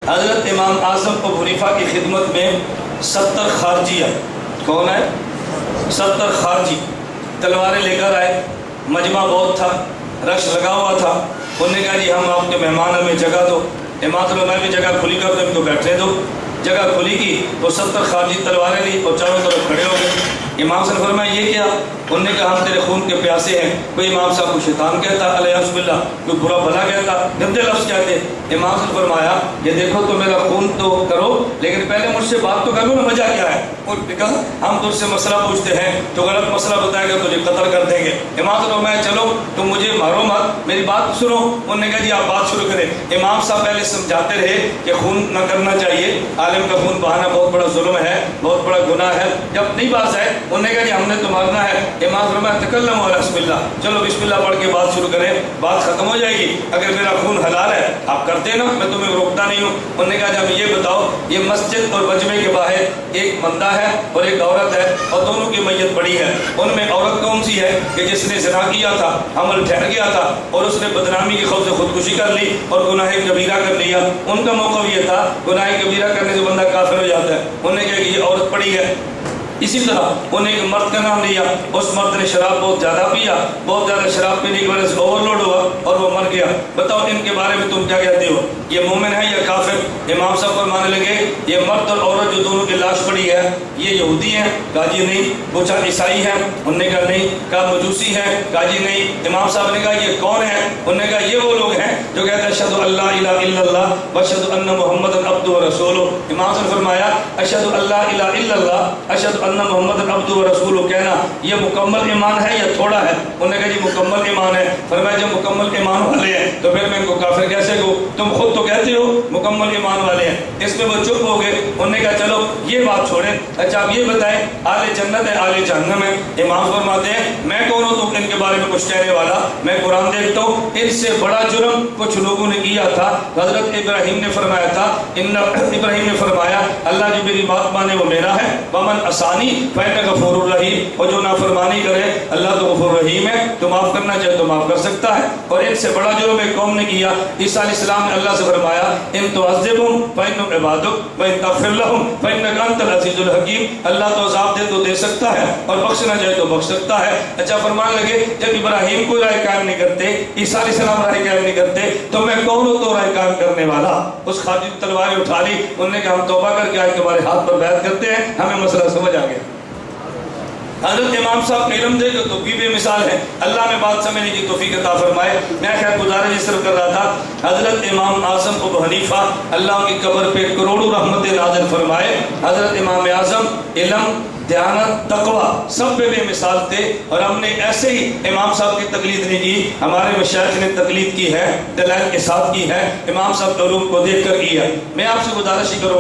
حضرت امام اعظم ابو حنیفہ کی خدمت میں 70 خارجی آئے. کون ہے؟ 70 خارجی تلواریں لے کر آئے. مجمع بہت تھا، رش لگا ہوا تھا. انہوں نے کہا جی ہم آپ کے مہمان، ہمیں جگہ دو. امام صلی اللہ علیہ وسلم بھی جگہ کھلی کر دو، ان کو بیٹھنے دو. جگہ کھلی کی تو 70 خارجی تلواریں لی اور چاروں طرف کھڑے ہو گئے. امام صلی اللہ علیہ وسلم نے فرمایا یہ کیا؟ انہوں نے کہا ہم تیرے خون کے پیاسے ہیں. کوئی امام صاحب کو شیطان کہتا، علیہ باللہ، کوئی برا بھلا کہتا، گندے لفظ کہتے. امام صلی اللہ علیہ وسلم نے فرمایا یہ دیکھو تو میرا خون تو کرو، لیکن پہلے مجھ سے بات تو کر لو نا، وجہ کیا ہے؟ انہوں نے کہا ہم تجھ سے مسئلہ پوچھتے ہیں تو غلط مسئلہ بتائے گا تجھے قتل کر دیں گے. امام صلی اللہ علیہ وسلم نے فرمایا چلو تم مجھے مارو مت، میری بات سنو. انہوں نے کہا جی آپ بات شروع کریں. امام صاحب پہلے سمجھاتے رہے کہ خون نہ کرنا چاہیے، عالم کا خون بہانا بہت بڑا ظلم ہے، بہت بڑا گناہ ہے. جب نہیں بات ہے انہوں نے کہا جی ہم نے تو مارنا ہے. امام صلی اللہ علیہ وسلم تکلم علی بسم اللہ، چلو بسم اللہ پڑھ کے بات شروع کریں، بات ختم ہو جائے گی. اگر میرا خون حلال ہے آپ کرتے نا، میں تمہیں روکتا نہیں ہوں. انہوں نے کہا جب یہ بتاؤ یہ مسجد اور مجمع کے باہر ایک بندہ ہے اور ایک عورت ہے اور دونوں کی میت پڑی ہے. ان میں عورت کون سی ہے کہ جس نے زنا کیا تھا، حمل ٹھہر گیا تھا اور اس نے بدنامی کے خوف سے خودکشی کر لی اور گناہ کبیرہ کر لیا. ان کا موقف یہ تھا گناہ کبیرہ کرنے سے بندہ کافر ہو جاتا ہے. انہوں نے کہا کہ یہ عورت پڑی ہے. اسی طرح انہوں نے ایک مرد کا نام لیا، اس مرد نے شراب بہت زیادہ پیا، بہت زیادہ شراب پینے کی وجہ سے اوور لوڈ ہوا اور وہ مر گیا. بتاؤ ان کے بارے میں تم کیا کہتے ہو؟ یہ مومن ہے یا کافر؟ امام صاحب فرمانے لگے یہ مرد اور عورت جو دونوں کی لاش پڑی ہے یہ یہودی ہیں؟ کہا جی نہیں. پوچھا عیسائی ہیں؟ انہوں نے کہا نہیں. کہا مجوسی ہیں؟ کہا جی نہیں. امام صاحب نے کہا یہ کون ہے؟ انہوں نے کہا یہ وہ لوگ ہیں جو کہتے ہیں اشہد ان لا الہ الا اللہ واشہد ان محمد عبدہ ورسولہ. امام صاحب نے فرمایا اشہد ان لا الہ الا اللہ اشہد ان محمد عبدہ ورسولہ کہنا یہ مکمل ایمان ہے یا تھوڑا ہے؟ انہوں نے کہا جی مکمل ایمان ہے. فرمایا جب مکمل ایمان والے ہیں تو پھر میں ان کو کافر کیسے کہوں؟ تم خود تو کہتے ہو مکمل ایمان والے ہیں. اس میں وہ چپ ہو گئے. انہوں نے کہا چلو یہ بات چھوڑیں، اچھا آپ یہ بتائیں اہل جنت ہے اہل جہنم ہے؟ امام فرماتے ہیں میں کون ہوں تو ان کے بارے میں کچھ کہنے والا؟ میں قرآن دیکھتا ہوں. ان سے بڑا جرم کچھ لوگوں نے کیا تھا. حضرت ابراہیم نے فرمایا تھا ابراہیم نے فرمایا اللہ جو میری بات مانے وہ میرا ہے، ومن عصانی فإنک غفور الرحیم، اور جو نافرمانی کرے اللہ تو غفور رحیم ہے، تو معاف کرنا چاہے تو معاف کر سکتا ہے. اور ان سے بڑا جرم ایک قوم نے کیا. عیسیٰ علیہ السلام نے اللہ سے فرمایا ان تعذبہم فإنہم عبادک وإن تغفر لہم فإنک انت العزیز الحکیم. اللہ تو عذاب دے تو دے سکتا ہے اور بخشنا چاہے تو بخش سکتا ہے. اچھا فرمان لگے جب ابراہیم کو رائے قائم نہیں کرتے، عیسیٰ علیہ السلام رائے قائم نہیں کرتے، تو میں کون ہوں تو رائے قائم کرنے والا؟ اس خارجی تلواریں اٹھا لی. انہوں نے کہا ہم توبہ کر کے آج تمہارے ہاتھ پر بیعت کرتے ہیں، ہمیں مسئلہ سمجھ آ گیا. حضرت امام صاحب علم دے جو تو بھی بے مثال ہے. اللہ میں بات سمجھنے کی توفیق عطا فرمائے. میں خیر گزارش اس طرح کر رہا تھا حضرت امام اعظم ابو حنیفہ اللہ کی قبر پہ کروڑوں رحمت نازل فرمائے. حضرت امام اعظم علم، دیانت، تقوی سب پہ بے مثال تھے. اور ہم نے ایسے ہی امام صاحب کی تقلید نہیں کی، ہمارے مشائخ نے تقلید کی ہے، دلائل کے ساتھ کی ہے، امام صاحب کے علوم کو دیکھ کر کی ہے. میں آپ سے گزارش ہی کروں